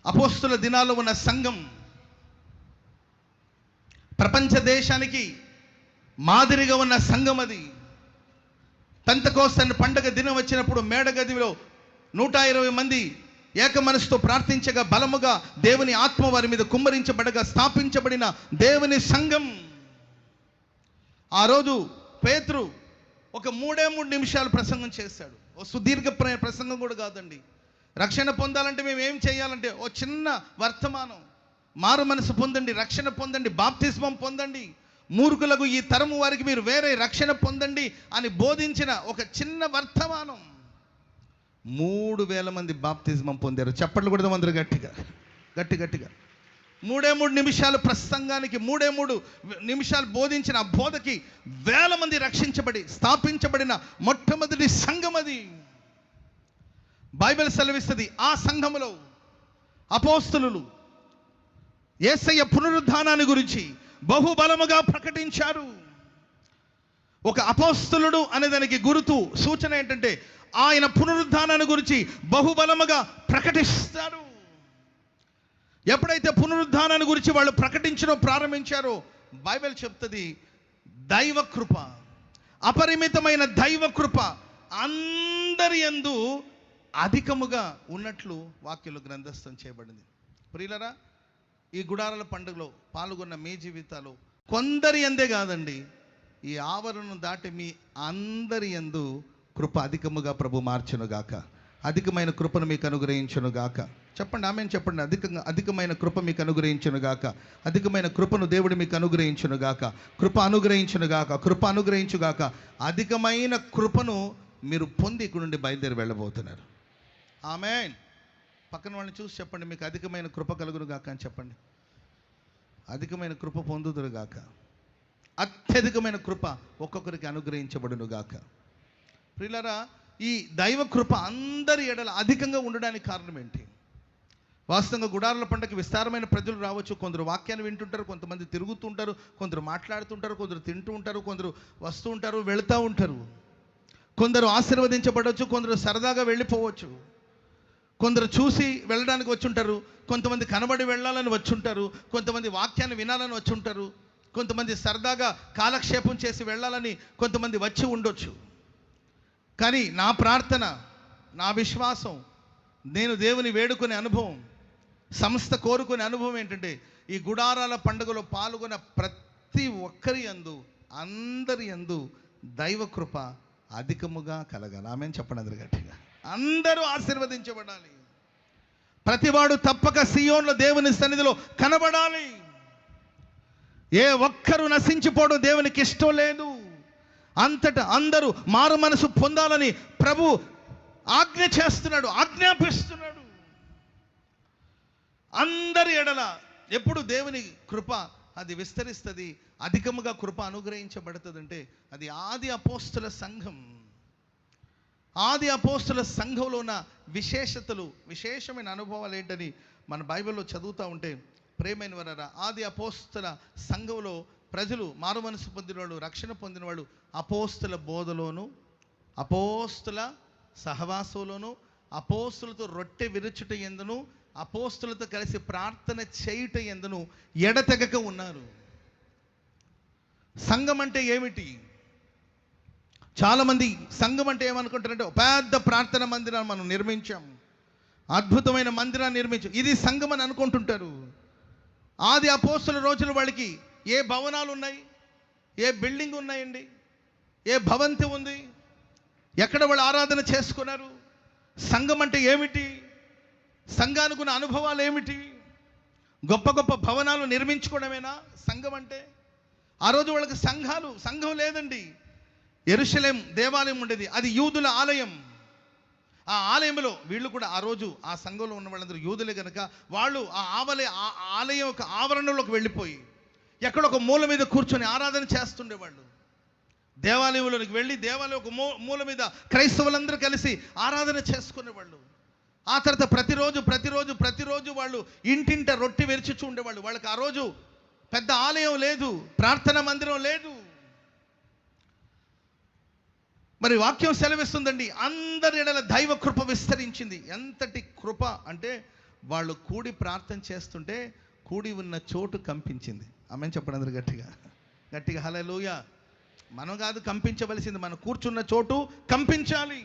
అపోస్తుల దినాల్లో ఉన్న సంఘం ప్రపంచ దేశానికి మాదిరిగా ఉన్న సంఘం అది. పెంతెకోస్తు పండగ దినం వచ్చినప్పుడు మేడగదిలో 120 మంది ఏక మనసుతో ప్రార్థించగా బలముగా దేవుని ఆత్మ వారి మీద కుమ్మరించబడగా స్థాపించబడిన దేవుని సంఘం. ఆ రోజు పేతురు ఒక 3 నిమిషాలు ప్రసంగం చేశాడు. ఓ సుదీర్ఘ ప్రసంగం కూడా కాదండి. రక్షణ పొందాలంటే మేము ఏం చేయాలంటే ఓ చిన్న వర్తమానం, మారు మనసు పొందండి, రక్షణ పొందండి, బాప్తిస్మం పొందండి, మూర్ఖులకు ఈ తరము వారికి మీరు వేరే రక్షణ పొందండి అని బోధించిన ఒక చిన్న వర్తమానం 3000 మంది బాప్తిస్మం పొందారు. చప్పట్లు కూడా అందరూ గట్టిగా 3 నిమిషాల ప్రసంగానికి 3 నిమిషాలు బోధించిన ఆ బోధకి 1000 మంది రక్షించబడి స్థాపించబడిన మొట్టమొదటి సంఘం అది. బైబిల్ సెలవిస్తుంది, ఆ సంఘములో అపోస్తలులు యేసయ్య పునరుద్ధానాన్ని గురించి బహుబలముగా ప్రకటించారు. ఒక అపోస్తలుడు అనే దానికి గుర్తు సూచన ఏంటంటే ఆయన పునరుద్ధానాన్ని గురించి బహుబలముగా ప్రకటిస్తారు. ఎప్పుడైతే పునరుద్ధానాన్ని గురించి వాళ్ళు ప్రకటించడం ప్రారంభించారో బైబిల్ చెప్తుంది, దైవ కృప, అపరిమితమైన దైవ కృప అందరి యందు అధికముగా ఉన్నట్లు వాక్యంలో గ్రంథస్థం చేయబడింది. ప్రియులరా, ఈ గుడారాల పండుగలో పాల్గొన్న మీ జీవితాలు కొందరి యందే కాదండి, ఈ ఆవరణను దాటి మీ అందరి యందు కృప అధికముగా ప్రభు మార్చునుగాక. అధికమైన కృపను మీకు అనుగ్రహించునుగాక. చెప్పండి ఆమెన్ చెప్పండి. అధికమైన కృప మీకు అనుగ్రహించునుగాక. అధికమైన కృపను దేవుడు మీకు అనుగ్రహించునుగాక. కృప అనుగ్రహించుగాక. అధికమైన కృపను మీరు పొంది ఇక్కడ నుండి బయలుదేరి వెళ్ళబోతున్నారు. ఆమెన్. పక్కన వాళ్ళని చూసి చెప్పండి, మీకు అధికమైన కృప కలుగునుగాక అని చెప్పండి. అధికమైన కృప పొందుదురుగాక. అత్యధికమైన కృప ఒక్కొక్కరికి అనుగ్రహించబడునుగాక. ప్రియులారా, ఈ దైవ కృప అందరి ఎడల అధికంగా ఉండడానికి కారణం ఏంటి? వాస్తవంగా గుడారాల పండగకి విస్తారమైన ప్రజలు రావచ్చు. కొందరు వాక్యాన్ని వింటుంటారు, కొంతమంది తిరుగుతుంటారు, కొందరు మాట్లాడుతుంటారు, కొందరు తింటూ ఉంటారు, కొందరు వస్తూ ఉంటారు, వెళుతూ ఉంటారు. కొందరు ఆశీర్వదించబడవచ్చు, కొందరు సరదాగా వెళ్ళిపోవచ్చు, కొందరు చూసి వెళ్ళడానికి వచ్చి ఉంటారు, కొంతమంది కనబడి వెళ్ళాలని వచ్చి ఉంటారు, కొంతమంది వాక్యాన్ని వినాలని వచ్చి ఉంటారు, కొంతమంది సరదాగా కాలక్షేపం చేసి వెళ్ళాలని కొంతమంది వచ్చి ఉండొచ్చు. కానీ నా ప్రార్థన, నా విశ్వాసం, నేను దేవుని వేడుకునే అనుభవం, సంస్థ కోరుకునే అనుభవం ఏంటంటే ఈ గుడారాల పండుగలో పాల్గొన్న ప్రతి ఒక్కరి యందు, అందరి యందు దైవ కృప అధికముగా కలగాలి. ఆమెన్ చెప్పండి అందరు గట్టిగా. అందరూ ఆశీర్వదించబడాలి. ప్రతివాడు తప్పక సియోన్లో దేవుని సన్నిధిలో కనబడాలి. ఏ ఒక్కరూ నశించిపోవడం దేవునికి ఇష్టం లేదు. అంతటా అందరూ మారు మనసు పొందాలని ప్రభు ఆజ్ఞాపిస్తున్నాడు. అందరి ఎడల ఎప్పుడు దేవుని కృప అది విస్తరిస్తుంది, అధికముగా కృప అనుగ్రహించబడుతుందంటే అది ఆది అపోస్తుల సంఘం. ఆది అపోస్తుల సంఘంలో ఉన్న విశేషతలు, విశేషమైన అనుభవాలు ఏంటని మన బైబిల్లో చదువుతూ ఉంటే, ప్రేమైన వారా, ఆది అపోస్తుల సంఘంలో ప్రజలు మారు మనసు పొందినవాళ్ళు, రక్షణ పొందినవాళ్ళు అపోస్తుల బోధలోను, అపోస్తుల సహవాసంలోను, అపోస్తులతో రొట్టె విరుచుట యందును, అపోస్తులతో కలిసి ప్రార్థన చేయుట యందును ఎడతెగక ఉన్నారు. సంఘం అంటే ఏమిటి? చాలామంది సంఘం అంటే ఏమనుకుంటారంటే పెద్ద ప్రార్థన మందిరాన్ని మనం నిర్మించాం, అద్భుతమైన మందిరాన్ని నిర్మించాం, ఇది సంఘం అని అనుకుంటుంటారు. ఆది అపోస్తుల రోజుల వాళ్ళకి ఏ భవనాలు ఉన్నాయి, ఏ బిల్డింగ్ ఉన్నాయండి, ఏ భవంతి ఉంది, ఎక్కడ వాళ్ళు ఆరాధన చేసుకున్నారు? సంఘం అంటే ఏమిటి? సంఘానికి ఉన్న అనుభవాలు ఏమిటి? గొప్ప గొప్ప భవనాలు నిర్మించుకోవడమేనా సంఘం అంటే? ఆ రోజు వాళ్ళకి సంఘం లేదండి. యెరూషలేం దేవాలయం ఉండేది, అది యూదుల ఆలయం. ఆ ఆలయంలో వీళ్ళు కూడా ఆ రోజు ఆ సంఘంలో ఉన్న వాళ్ళందరూ యూదులే కనుక వాళ్ళు ఆ ఆలయం ఒక ఆవరణలోకి వెళ్ళిపోయి ఎక్కడ ఒక మూల మీద కూర్చొని ఆరాధన చేస్తుండేవాళ్ళు. దేవాలయంలోనికి వెళ్ళి దేవాలయం ఒక మూల మీద క్రైస్తవులందరూ కలిసి ఆరాధన చేసుకునేవాళ్ళు. ఆ తర్వాత ప్రతిరోజు వాళ్ళు ఇంటింట రొట్టె విరుచుచూ ఉండేవాళ్ళు. వాళ్ళకి ఆ రోజు పెద్ద ఆలయం లేదు, ప్రార్థనా మందిరం లేదు. మరి వాక్యం సెలవిస్తుందండి, అందరి ఎడల దైవ కృప విస్తరించింది. ఎంతటి కృప అంటే వాళ్ళు కూడి ప్రార్థన చేస్తుంటే కూడి ఉన్న చోటు కంపించింది. ఆమేన్ చెప్పండి అందరూ గట్టిగా గట్టిగా హల్లెలూయా. మనం కాదు కంపించవలసింది, మనం కూర్చున్న చోటు కంపించాలి.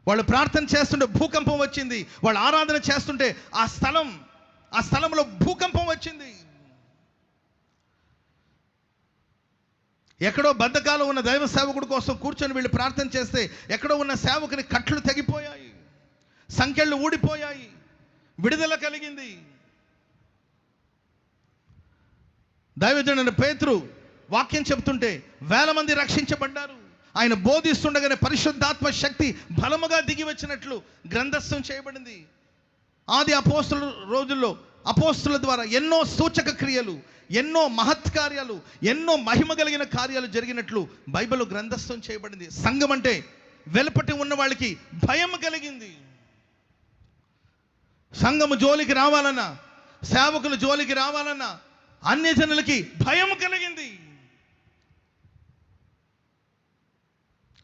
వాళ్ళు ప్రార్థన చేస్తుంటే భూకంపం వచ్చింది. వాళ్ళు ఆరాధన చేస్తుంటే ఆ స్థలంలో భూకంపం వచ్చింది. ఎక్కడో బద్ధకాలు ఉన్న దైవ సేవకుడి కోసం కూర్చొని వీళ్ళు ప్రార్థన చేస్తే ఎక్కడో ఉన్న సేవకుని కట్లు తెగిపోయాయి, సంకెళ్ళు ఊడిపోయాయి, విడుదల కలిగింది. దైవజనుడైన పేతురు వాక్యం చెప్తుంటే వేల మంది రక్షించబడ్డారు. ఆయన బోధిస్తుండగానే పరిశుద్ధాత్మ శక్తి బలముగా దిగి వచ్చినట్లు గ్రంథస్థం చేయబడింది. ఆది అపోస్తుల రోజుల్లో అపోస్తుల ద్వారా ఎన్నో సూచక క్రియలు, ఎన్నో మహత్కార్యాలు, ఎన్నో మహిమ కలిగిన కార్యాలు జరిగినట్లు బైబిల్ గ్రంథస్థం చేయబడింది. సంఘం అంటే వెలుపటి ఉన్న వాళ్ళకి భయం కలిగింది. సంఘము జోలికి రావాలన్నా, సేవకులు జోలికి రావాలన్నా అన్యజనులకి భయం కలిగింది.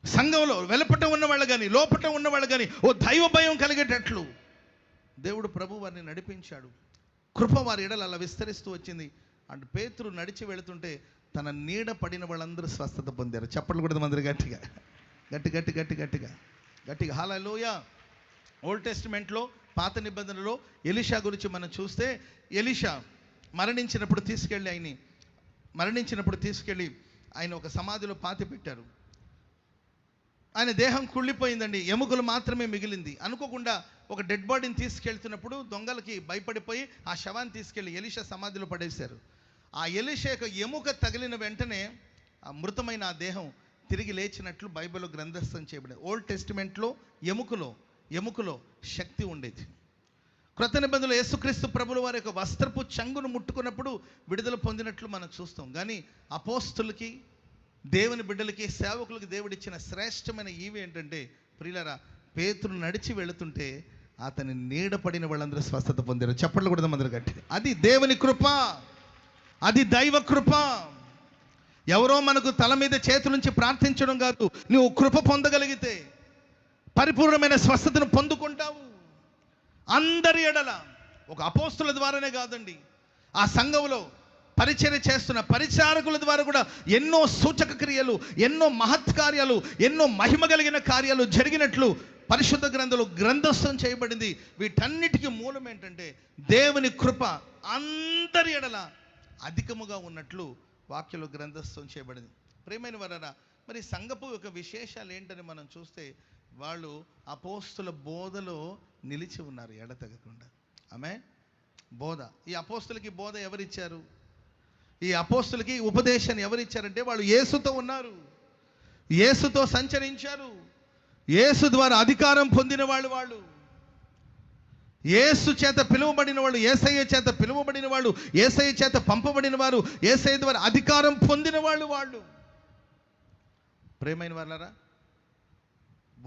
సంఘంలో వెలుపట ఉన్నవాళ్ళు కానీ లోపట ఉన్నవాళ్ళు కానీ ఓ దైవ భయం కలిగేటట్లు దేవుడు ప్రభు వారిని నడిపించాడు. కృప వారి ఎడల అలా విస్తరిస్తూ వచ్చింది. అండ్ పేతురు నడిచి వెళుతుంటే తన నీడ పడిన వాళ్ళందరూ స్వస్థత పొందారు. చప్పట్లు కూడా మందరు గట్టిగా గట్టిగా హల్లెలూయా. ఓల్డ్ టెస్టిమెంట్లో పాత నిబంధనలో ఎలీషా గురించి మనం చూస్తే, ఎలీషా మరణించినప్పుడు తీసుకెళ్ళి ఆయన ఒక సమాధిలో పాతి పెట్టారు. ఆయన దేహం కుళ్ళిపోయిందండి, ఎముకలు మాత్రమే మిగిలింది. అనుకోకుండా ఒక డెడ్ బాడీని తీసుకెళ్తున్నప్పుడు దొంగలకి భయపడిపోయి ఆ శవాన్ని తీసుకెళ్ళి ఎలీషా సమాధిలో పడేశారు. ఆ ఎలీషా యొక్క ఎముక తగిలిన వెంటనే ఆ మృతమైన ఆ దేహం తిరిగి లేచినట్లు బైబిల్లో గ్రంథస్థం చేయబడింది. ఓల్డ్ టెస్టిమెంట్లో ఎముకలో శక్తి ఉండేది. క్రొత్త నిబంధనలో యేసుక్రీస్తు ప్రభుల వారి యొక్క వస్త్రపు చంగును ముట్టుకున్నప్పుడు విడుదల పొందినట్లు మనం చూస్తాం. కానీ అపోస్తులకి, దేవుని బిడ్డలకి, సేవకులకి దేవుడిచ్చిన శ్రేష్టమైన ఈవి ఏంటంటే, ప్రియులారా, పేతురు నడిచి వెళుతుంటే అతని నీడ పడిన వాళ్ళందరూ స్వస్థత పొందారు. చప్పట్లు కూడా అందరూ గట్టిగా. అది దేవుని కృప, అది దైవ కృప. ఎవరో మనకు తల మీద చేతుల నుంచి ప్రార్థించడం కాదు. నువ్వు కృప పొందగలిగితే పరిపూర్ణమైన స్వస్థతను పొందుకుంటావు. అందరి ఎడల, ఒక అపోస్తుల ద్వారానే కాదండి, ఆ సంఘంలో పరిచర్య చేస్తున్న పరిచారకుల ద్వారా కూడా ఎన్నో సూచక క్రియలు, ఎన్నో మహత్కార్యాలు, ఎన్నో మహిమ కలిగిన కార్యాలు జరిగినట్లు పరిశుద్ధ గ్రంథంలో గ్రంథస్థం చేయబడింది. వీటన్నిటికీ మూలం ఏంటంటే దేవుని కృప అందరి ఎడల అధికముగా ఉన్నట్లు వాక్యంలో గ్రంథస్థం చేయబడింది. ప్రియమైన వారరా, మరి సంఘపు యొక్క విశేషాలు ఏంటని మనం చూస్తే, వాళ్ళు అపోస్తుల బోధలో నిలిచి ఉన్నారు ఎడతెగకుండా. ఆమేన్. బోధ, ఈ అపోస్తులకి బోధ ఎవరిచ్చారు? ఈ అపోస్తులకి ఉపదేశాన్ని ఎవరిచ్చారంటే వాళ్ళు యేసుతో ఉన్నారు, యేసుతో సంచరించారు, యేసు ద్వారా అధికారం పొందిన వాళ్ళు, యేసు చేత పిలువబడిన వాళ్ళు, యేసయ్య చేత పిలువబడిన వాళ్ళు, యేసయ్య చేత పంపబడిన వారు, యేసయ్య ద్వారా అధికారం పొందిన వాళ్ళు. ప్రియమైన వాళ్ళారా,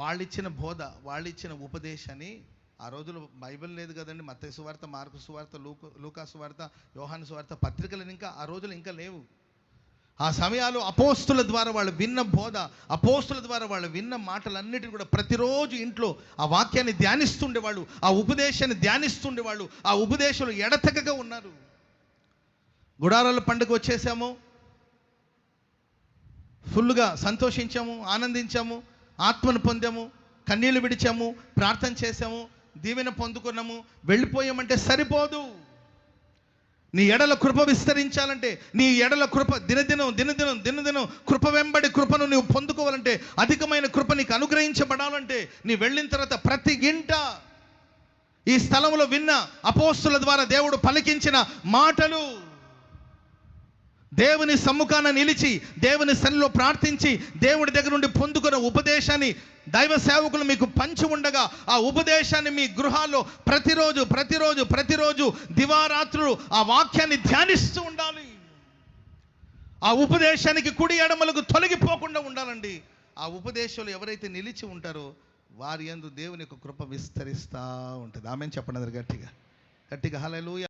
వాళ్ళిచ్చిన బోధ, వాళ్ళిచ్చిన ఉపదేశాన్ని ఆ రోజుల్లో బైబిల్ లేదు కదండి. మత్తయి సువార్త, మార్కు సువార్త, లూకా సువార్త, యోహాను సువార్త పత్రికలు ఇంకా ఆ రోజులు ఇంకా లేవు. ఆ సమయాలు అపోస్తుల ద్వారా వాళ్ళు విన్న బోధ, అపోస్తుల ద్వారా వాళ్ళు విన్న మాటలన్నిటిని కూడా ప్రతిరోజు ఇంట్లో ఆ వాక్యాన్ని ధ్యానిస్తుండేవాళ్ళు, ఆ ఉపదేశాన్ని ధ్యానిస్తుండేవాళ్ళు. ఆ ఉపదేశాలు ఎడతెగక ఉన్నారు. గుడారాల పండుగ వచ్చేసాము, ఫుల్గా సంతోషించాము, ఆనందించాము, ఆత్మను పొందాము, కన్నీళ్లు విడిచాము, ప్రార్థన చేశాము, దీవెన పొందుకున్నాము, వెళ్ళిపోయామంటే సరిపోదు. నీ ఎడల కృప విస్తరించాలంటే, నీ ఎడల కృప దినదినం కృప వెంబడి కృపను నువ్వు పొందుకోవాలంటే, అధికమైన కృప నీకు అనుగ్రహించబడాలంటే, నీ వెళ్ళిన తర్వాత ప్రతి గింట ఈ స్థలంలో విన్న అపోస్తుల ద్వారా దేవుడు పలికించిన మాటలు, దేవుని సమ్ముఖాన నిలిచి దేవుని సన్నిధిలో ప్రార్థించి దేవుడి దగ్గర నుండి పొందుకున్న ఉపదేశాన్ని దైవ సేవకులు మీకు పంచి ఉండగా, ఆ ఉపదేశాన్ని మీ గృహాల్లో ప్రతిరోజు దివారాత్రులు ఆ వాక్యాన్ని ధ్యానిస్తూ ఉండాలి. ఆ ఉపదేశానికి కుడి ఎడమలకు తొలగిపోకుండా ఉండాలండి. ఆ ఉపదేశాలు ఎవరైతే నిలిచి ఉంటారో వారి యందు దేవుని యొక్క కృప విస్తరిస్తూ ఉంటుంది. ఆమేన్ చెప్పండి గట్టిగా హల్లెలూయా.